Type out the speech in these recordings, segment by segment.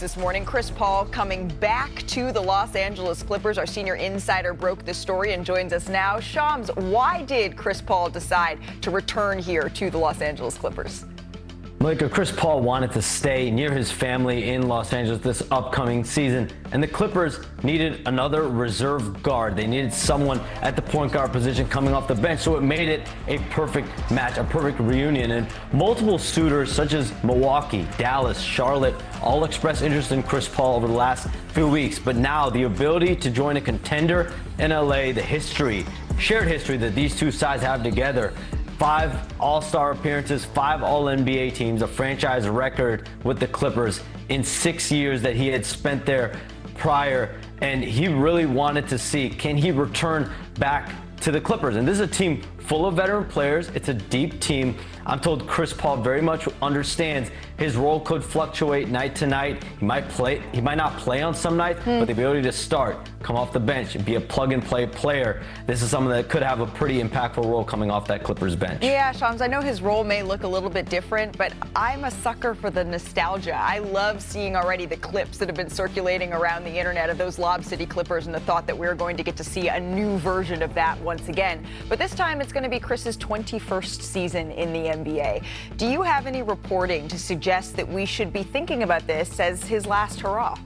this morning. Chris Paul coming back to the Los Angeles Clippers. Our senior insider broke this story and joins us now. Shams, why did Chris Paul decide to return here to the Los Angeles Clippers? Malika, Chris Paul wanted to stay near his family in Los Angeles this upcoming season, and the Clippers needed another reserve guard. They needed someone at the point guard position coming off the bench, so it made it a perfect match, a perfect reunion. And multiple suitors such as Milwaukee, Dallas, Charlotte all expressed interest in Chris Paul over the last few weeks. But now the ability to join a contender in LA, the history, shared history that these two sides have together, 5 All-Star appearances, 5 All-NBA teams, a franchise record with the Clippers in 6 years that he had spent there prior. And he really wanted to see, can he return back to the Clippers? And this is a team full of veteran players. It's a deep team. I'm told Chris Paul very much understands his role could fluctuate night to night. He might not play on some nights, but the ability to start, come off the bench, and be a plug-and-play player, this is someone that could have a pretty impactful role coming off that Clippers bench. Yeah, Shams, I know his role may look a little bit different, but I'm a sucker for the nostalgia. I love seeing already the clips that have been circulating around the internet of those Lob City Clippers and the thought that we're going to get to see a new version of that once again. But this time it's going to be Chris's 21st season in the NBA. Do you have any reporting to suggest that we should be thinking about this as his last hurrah?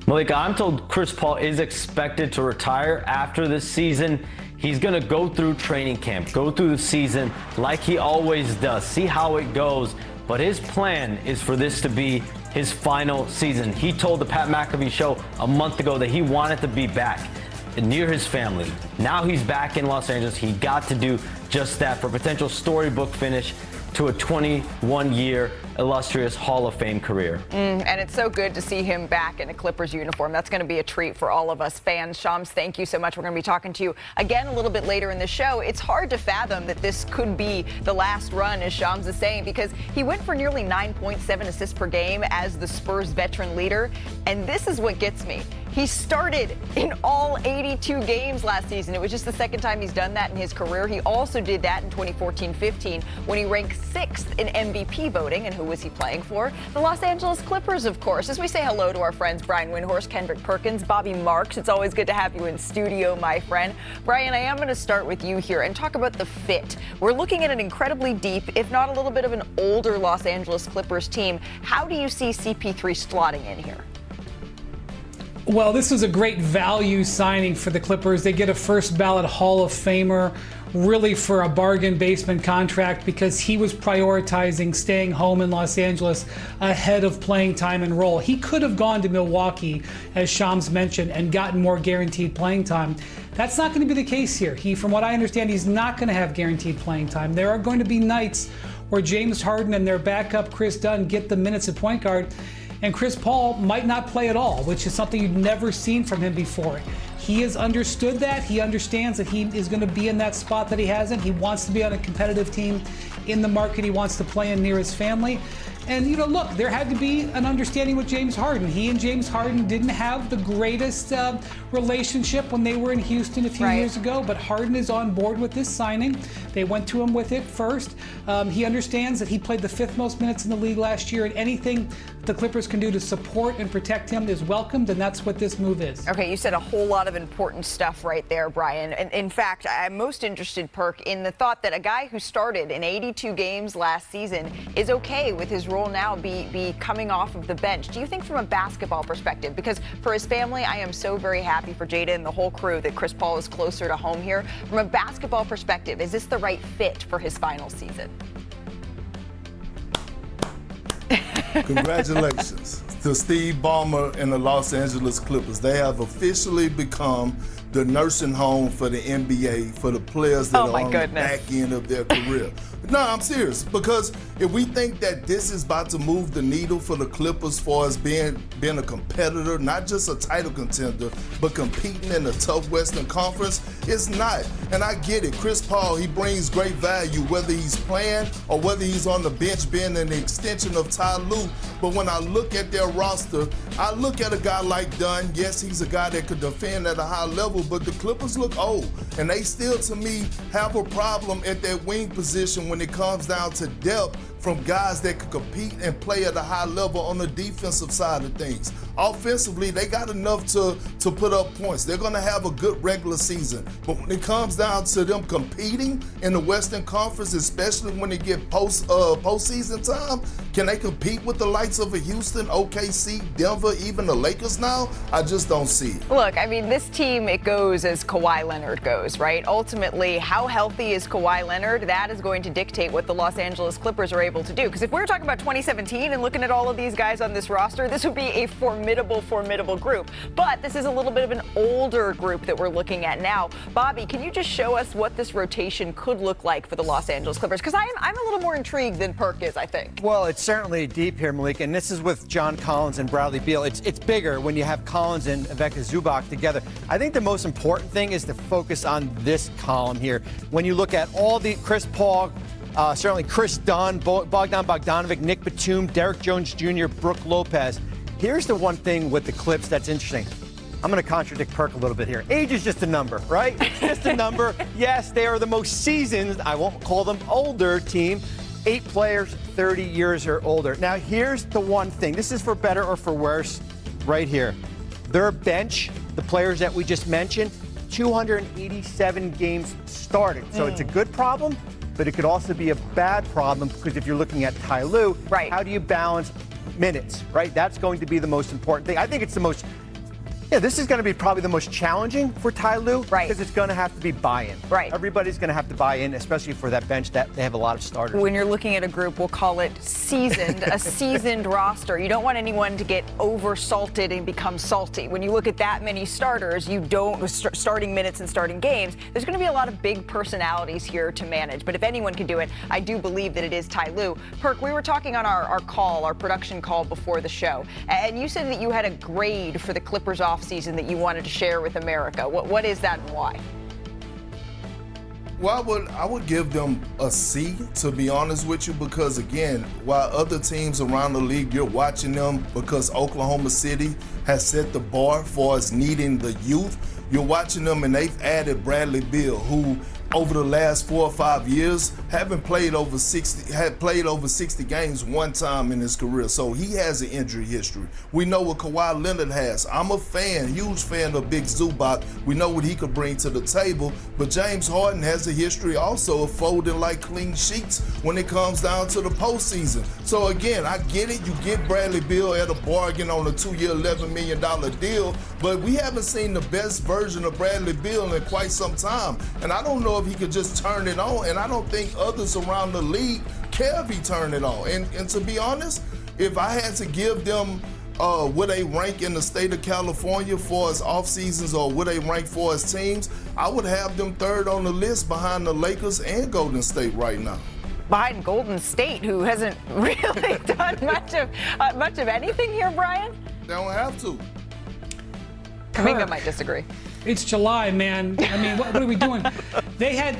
Malika, I'm told Chris Paul is expected to retire after this season. He's going to go through training camp, go through the season like he always does, see how it goes. But his plan is for this to be his final season. He told the Pat McAfee show a month ago that he wanted to be back near his family. Now he's back in Los Angeles. He got to do just that for a potential storybook finish to a 21-year illustrious Hall of Fame career. And it's so good to see him back in a Clippers uniform. That's going to be a treat for all of us fans. Shams, thank you so much. We're going to be talking to you again a little bit later in the show. It's hard to fathom that this could be the last run, as Shams is saying, because he went for nearly 9.7 assists per game as the Spurs veteran leader. And this is what gets me. He started in all 82 games last season. It was just the second time he's done that in his career. He also did that in 2014-15 when he ranked 6th in MVP voting. And who was he playing for? The Los Angeles Clippers, of course. As we say hello to our friends Brian Windhorst, Kendrick Perkins, Bobby Marks. It's always good to have you in studio, my friend. Brian, I am going to start with you here and talk about the fit. We're looking at an incredibly deep, if not a little bit of an older Los Angeles Clippers team. How do you see CP3 slotting in here? Well, this was a great value signing for the Clippers. They get a first ballot Hall of Famer, really for a bargain basement contract, because he was prioritizing staying home in Los Angeles ahead of playing time and role. He could have gone to Milwaukee, as Shams mentioned, and gotten more guaranteed playing time. That's not going to be the case here. From what I understand, he's not going to have guaranteed playing time. There are going to be nights where James Harden and their backup Chris Dunn get the minutes at point guard, and Chris Paul might not play at all, which is something you've never seen from him before. He has understood that. He understands that he is going to be in that spot that he hasn't. He wants to be on a competitive team in the market he wants to play in near his family. And, look, there had to be an understanding with James Harden. He and James Harden didn't have the greatest relationship when they were in Houston a few years ago, but Harden is on board with this signing. They went to him with it first. He understands that he played the 5th most minutes in the league last year, and anything the Clippers can do to support and protect him is welcomed, and that's what this move is. Okay, you said a whole lot of important stuff right there, Brian. And in fact, I'm most interested, Perk, in the thought that a guy who started in 82 games last season is okay with his role now be coming off of the bench. Do you think from a basketball perspective, because for his family, I am so very happy for Jada and the whole crew that Chris Paul is closer to home here. From a basketball perspective, is this the right fit for his final season? Congratulations to Steve Ballmer and the Los Angeles Clippers. They have officially become the nursing home for the NBA for the players that are on the back end of their career. No, I'm serious, because if we think that this is about to move the needle for the Clippers for us being a competitor, not just a title contender, but competing in the tough Western Conference, it's not. And I get it. Chris Paul, he brings great value, whether he's playing or whether he's on the bench being an extension of Ty Lue. But when I look at their roster, I look at a guy like Dunn. Yes, he's a guy that could defend at a high level, but the Clippers look old. And they still, to me, have a problem at that wing position when it comes down to depth from guys that could compete and play at a high level on the defensive side of things. Offensively, they got enough to put up points. They're going to have a good regular season. But when it comes down to them competing in the Western Conference, especially when they get postseason time, can they compete with the likes of a Houston, OKC, Denver, even the Lakers now? I just don't see it. Look, I mean, this team, it goes as Kawhi Leonard goes, right? Ultimately, how healthy is Kawhi Leonard? That is going to dictate what the Los Angeles Clippers are able to do. Because if we were talking about 2017 and looking at all of these guys on this roster, this would be a formidable group. But this is a little bit of an older group that we're looking at now. Bobby, can you just show us what this rotation could look like for the Los Angeles Clippers? Because I'm a little more intrigued than Perk is, I think. Well, it's certainly deep here, Malik, and this is with John Collins and Bradley Beal. It's bigger when you have Collins and Ivica Zubac together. I think the most important thing is to focus on this column here. When you look at all the Chris Paul, certainly Chris Dunn, Bogdan Bogdanovic, Nick Batum, Derek Jones Jr., Brook Lopez. Here's the one thing with the Clips that's interesting. I'm going to contradict Perk a little bit here. Age is just a number, right? It's just a number. Yes, they are the most seasoned, I won't call them older team. 8 players, 30 years or older. Now, here's the one thing. This is for better or for worse right here. Their bench, the players that we just mentioned, 287 games started. So it's a good problem, but it could also be a bad problem because if you're looking at Ty Lue, right, how do you balance minutes, right? That's going to be the most important thing. I think it's the most, this is going to be probably the most challenging for Ty Lue, right, because it's going to have to be buy-in. Right. Everybody's going to have to buy in, especially for that bench that they have a lot of starters. When you're looking at a group, we'll call it seasoned, a seasoned roster. You don't want anyone to get over-salted and become salty. When you look at that many starters, you don't, starting minutes and starting games, there's going to be a lot of big personalities here to manage. But if anyone can do it, I do believe that it is Ty Lue. Perk, we were talking on our production call before the show, and you said that you had a grade for the Clippers offseason that you wanted to share with America. What is that and why? Well, I would give them a C, to be honest with you, because again, while other teams around the league, you're watching them because Oklahoma City has set the bar for us needing the youth. You're watching them and they've added Bradley Beal, who over the last 4 or 5 years had played over 60 games one time in his career. So he has an injury history. We know what Kawhi Leonard has. I'm a fan, huge fan of Big Zubac. We know what he could bring to the table. But James Harden has a history also of folding like clean sheets when it comes down to the postseason. So again, I get it. You get Bradley Beal at a bargain on a 2-year, $11 million deal. But we haven't seen the best version of Bradley Beal in quite some time. And I don't know if he could just turn it on, and I don't think others around the league care if he turned it on. And to be honest, if I had to give them what they rank in the state of California for as off seasons or what they rank for as teams, I would have them third on the list behind the Lakers and Golden State right now. Behind Golden State, who hasn't really done much of anything here, Brian? They don't have to. Kaminga might disagree. It's July, man. I mean, what are we doing? They had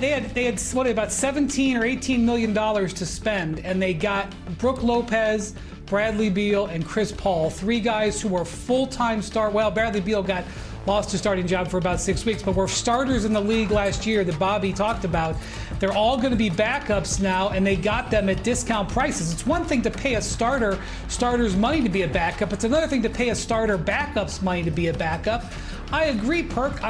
what, about $17 or $18 million to spend, and they got Brook Lopez, Bradley Beal, and Chris Paul, 3 guys who were full-time Well, Bradley Beal lost his starting job for about 6 weeks, but were starters in the league last year that Bobby talked about. They're all going to be backups now, and they got them at discount prices. It's one thing to pay a starter's money to be a backup. It's another thing to pay a starter backup's money to be a backup. I agree, Perk.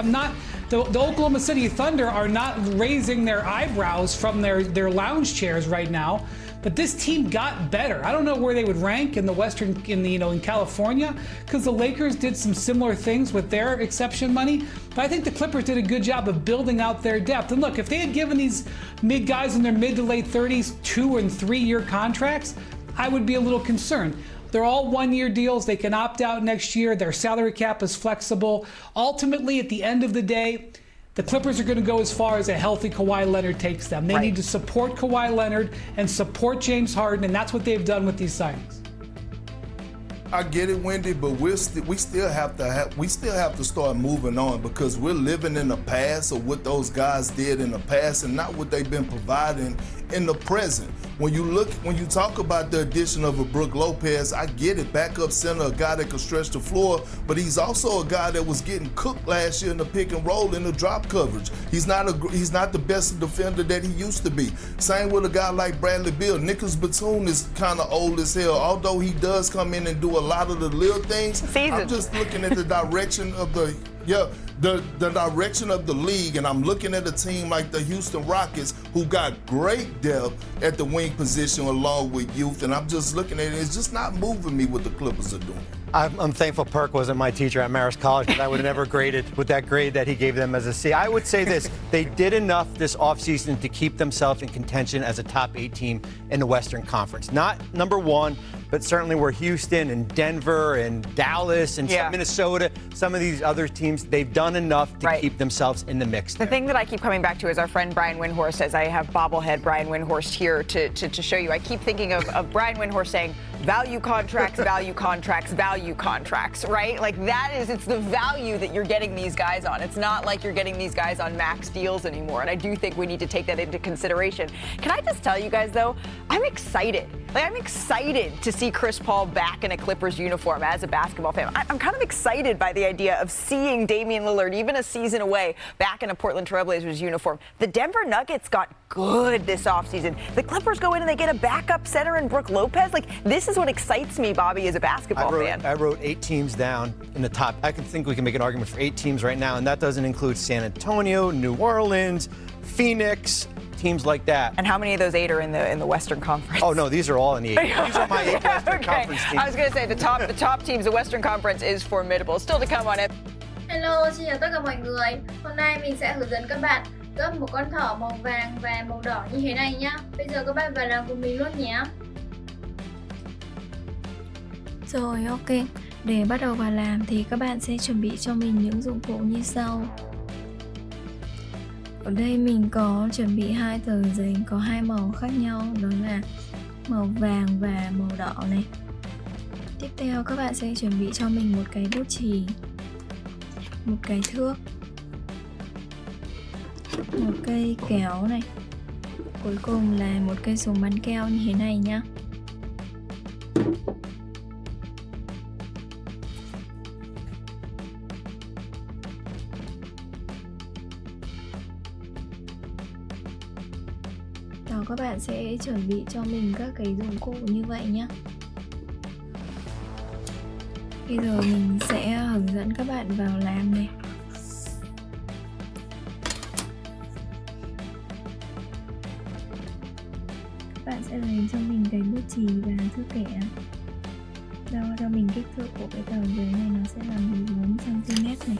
The Oklahoma City Thunder are not raising their eyebrows from their lounge chairs right now. But this team got better. I don't know where they would rank in the in California, because the Lakers did some similar things with their exception money. But I think the Clippers did a good job of building out their depth. And look, if they had given these guys in their mid to late 30s 2- and 3-year contracts, I would be a little concerned. They're all 1-year deals. They can opt out next year. Their salary cap is flexible. Ultimately, at the end of the day, the Clippers are going to go as far as a healthy Kawhi Leonard takes them. They need to support Kawhi Leonard and support James Harden, and that's what they've done with these signings. I get it, Wendy, but we still have to start moving on, because we're living in the past of what those guys did in the past and not what they've been providing in the present. When you talk about the addition of a Brook Lopez, I get it, backup center, a guy that can stretch the floor, but he's also a guy that was getting cooked last year in the pick and roll in the drop coverage. He's not the best defender that he used to be. Same with a guy like Bradley Beal. Nicholas Batum is kind of old as hell, although he does come in and do a lot of the little things. I'm just looking at the direction of the direction of the league, and I'm looking at a team like the Houston Rockets who got great depth at the wing position along with youth, and I'm just looking at it. It's just not moving me what the Clippers are doing. I'm thankful Perk wasn't my teacher at Marist College, because I would have never graded with that grade that he gave them as a C. I would say this, they did enough this offseason to keep themselves in contention as a top 8 team in the Western Conference. Not number 1, but certainly where Houston and Denver and Dallas and Minnesota, some of these other teams, they've done enough to keep themselves in the mix. The thing that I keep coming back to is our friend Brian Windhorst says, I have bobblehead Brian Windhorst here to show you. I keep thinking of Brian Windhorst saying, value contracts, value contracts, value contracts, right? Like it's the value that you're getting these guys on. It's not like you're getting these guys on max deals anymore. And I do think we need to take that into consideration. Can I just tell you guys though, I'm excited. I'm excited to see Chris Paul back in a Clippers uniform as a basketball fan. I'm kind of excited by the idea of seeing Damian Lillard, even a season away, back in a Portland Trailblazers uniform. The Denver Nuggets got good this offseason. The Clippers go in and they get a backup center in Brook Lopez. Like, this is what excites me, Bobby, as a basketball fan. I wrote 8 teams down in the top. I think we can make an argument for 8 teams right now, and that doesn't include San Antonio, New Orleans, Phoenix, teams like that. And how many of those 8 are in the Western Conference? Oh no, these are all in the 8. These are my 8 Western Conference teams. I was going to say the top teams, the Western Conference is formidable. Still to come on it. Hello, xin chào tất cả mọi người. Hôm nay mình sẽ hướng dẫn các bạn gấp một con thỏ màu vàng và màu đỏ như thế này nhá. Bây giờ các bạn vào làm cùng mình luôn nhé. Rồi, ok. Để bắt đầu vào làm thì các bạn sẽ chuẩn bị cho mình những dụng cụ như sau. Ở đây mình có chuẩn bị 2 tờ giấy có 2 màu khác nhau, đó là màu vàng và màu đỏ này. Tiếp theo các bạn sẽ chuẩn bị cho mình một cái bút chì, một cái thước, một cây kéo này, cuối cùng là một cây súng bắn keo như thế này nhá. Đó, các bạn sẽ chuẩn bị cho mình các cái dụng cụ như vậy nhé. Bây giờ mình sẽ hướng dẫn các bạn vào làm này. Các bạn sẽ lấy cho mình cái bút chì và thước kẻ. Đo cho mình kích thước của cái tờ giấy này, nó sẽ là 14 cm này.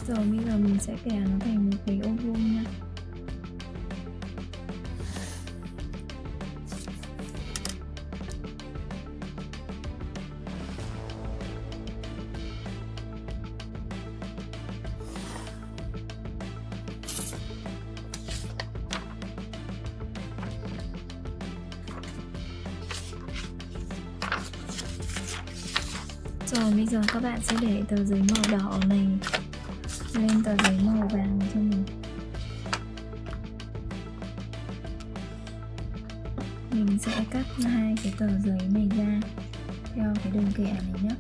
Rồi bây giờ mình sẽ kẻ nó thành một cái ô vuông nha. Rồi bây giờ các bạn sẽ để tờ giấy màu đỏ này lên tờ giấy màu vàng cho mình. Mình sẽ cắt 2 cái tờ giấy này ra theo cái đường kẻ này nhé.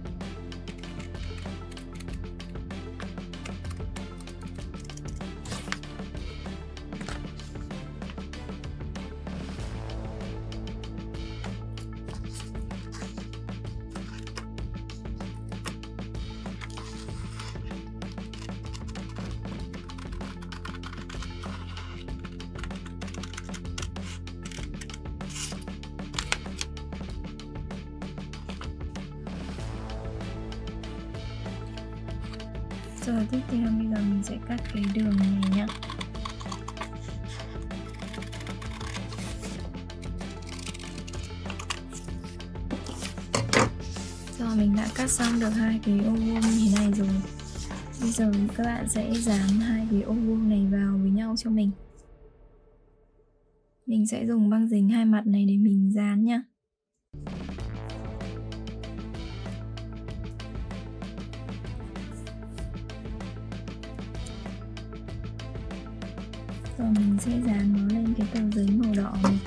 Rồi tiếp theo bây giờ mình sẽ cắt cái đường này nhé. Rồi mình đã cắt xong được 2 cái ô vuông như thế này rồi. Bây giờ các bạn sẽ dán 2 cái ô vuông này vào với nhau cho mình. Mình sẽ dùng băng dính hai mặt này để mình dán nha. Rồi mình sẽ dán nó lên cái tờ giấy màu đỏ này.